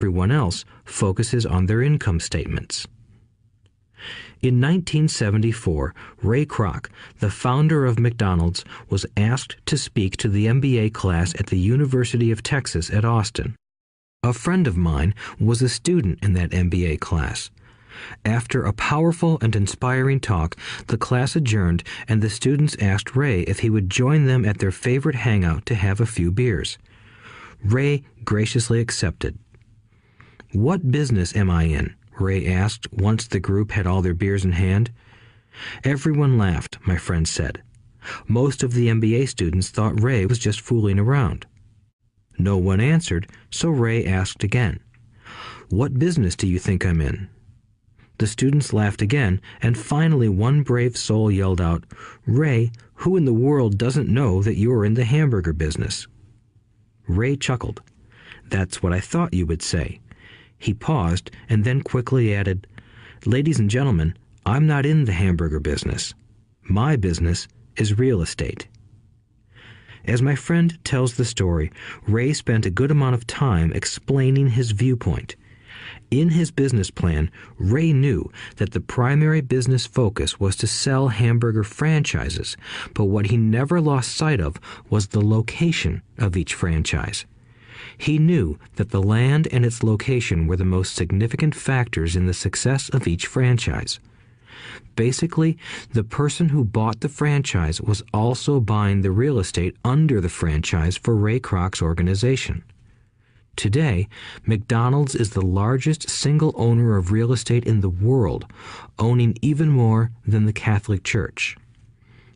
Everyone else focuses on their income statements. In 1974, Ray Kroc, the founder of McDonald's, was asked to speak to the MBA class at the University of Texas at Austin. A friend of mine was a student in that MBA class. After a powerful and inspiring talk, the class adjourned and the students asked Ray if he would join them at their favorite hangout to have a few beers. Ray graciously accepted. "What business am I in?" Ray asked once the group had all their beers in hand. Everyone laughed, my friend said. Most of the MBA students thought Ray was just fooling around. No one answered, so Ray asked again. "What business do you think I'm in?" The students laughed again, and finally one brave soul yelled out, "Ray, who in the world doesn't know that you're in the hamburger business?" Ray chuckled. "That's what I thought you would say." He paused and then quickly added, "Ladies and gentlemen, I'm not in the hamburger business. My business is real estate." As my friend tells the story, Ray spent a good amount of time explaining his viewpoint. In his business plan, Ray knew that the primary business focus was to sell hamburger franchises, but what he never lost sight of was the location of each franchise. He knew that the land and its location were the most significant factors in the success of each franchise. Basically, the person who bought the franchise was also buying the real estate under the franchise for Ray Kroc's organization. Today, McDonald's is the largest single owner of real estate in the world, owning even more than the Catholic Church.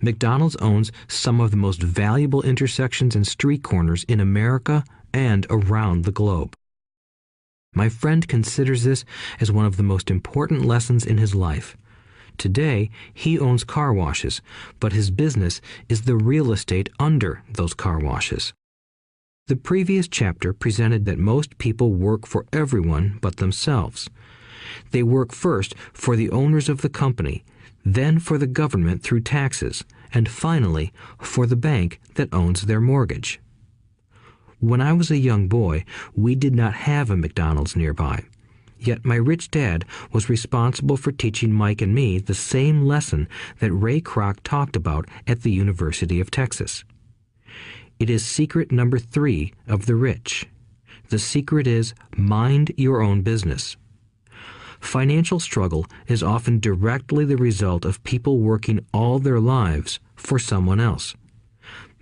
McDonald's owns some of the most valuable intersections and street corners in America and around the globe. My friend considers this as one of the most important lessons in his life. Today, he owns car washes, but his business is the real estate under those car washes. The previous chapter presented that most people work for everyone but themselves. They work first for the owners of the company, then for the government through taxes, and finally for the bank that owns their mortgage. When I was a young boy, we did not have a McDonald's nearby. Yet my rich dad was responsible for teaching Mike and me the same lesson that Ray Kroc talked about at the University of Texas. It is secret number 3 of the rich. The secret is mind your own business. Financial struggle is often directly the result of people working all their lives for someone else.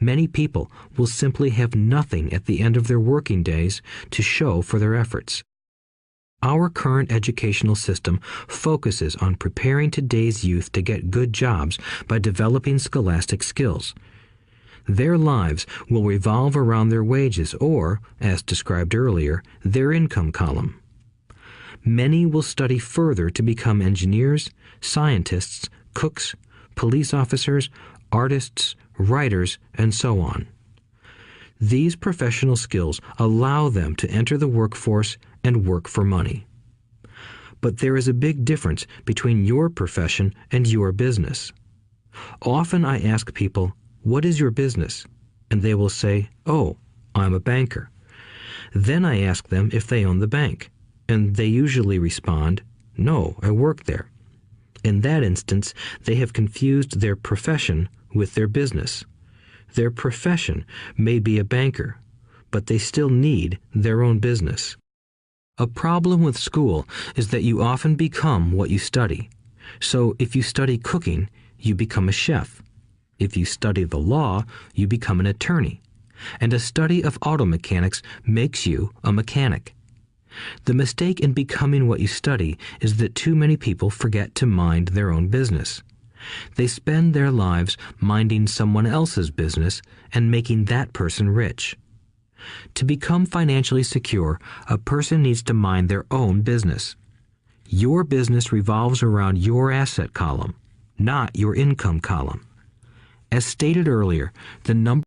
Many people will simply have nothing at the end of their working days to show for their efforts. Our current educational system focuses on preparing today's youth to get good jobs by developing scholastic skills. Their lives will revolve around their wages or, as described earlier, their income column. Many will study further to become engineers, scientists, cooks, police officers, artists, writers, and so on. These professional skills allow them to enter the workforce and work for money. But there is a big difference between your profession and your business. Often I ask people, "What is your business?" And they will say, "Oh, I'm a banker." Then I ask them if they own the bank, and they usually respond, "No, I work there." In that instance, they have confused their profession with their business. Their profession may be a banker, but they still need their own business. A problem with school is that you often become what you study. So if you study cooking, you become a chef. If you study the law, you become an attorney. And a study of auto mechanics makes you a mechanic. The mistake in becoming what you study is that too many people forget to mind their own business. They spend their lives minding someone else's business and making that person rich. To become financially secure, a person needs to mind their own business. Your business revolves around your asset column, not your income column. As stated earlier, the number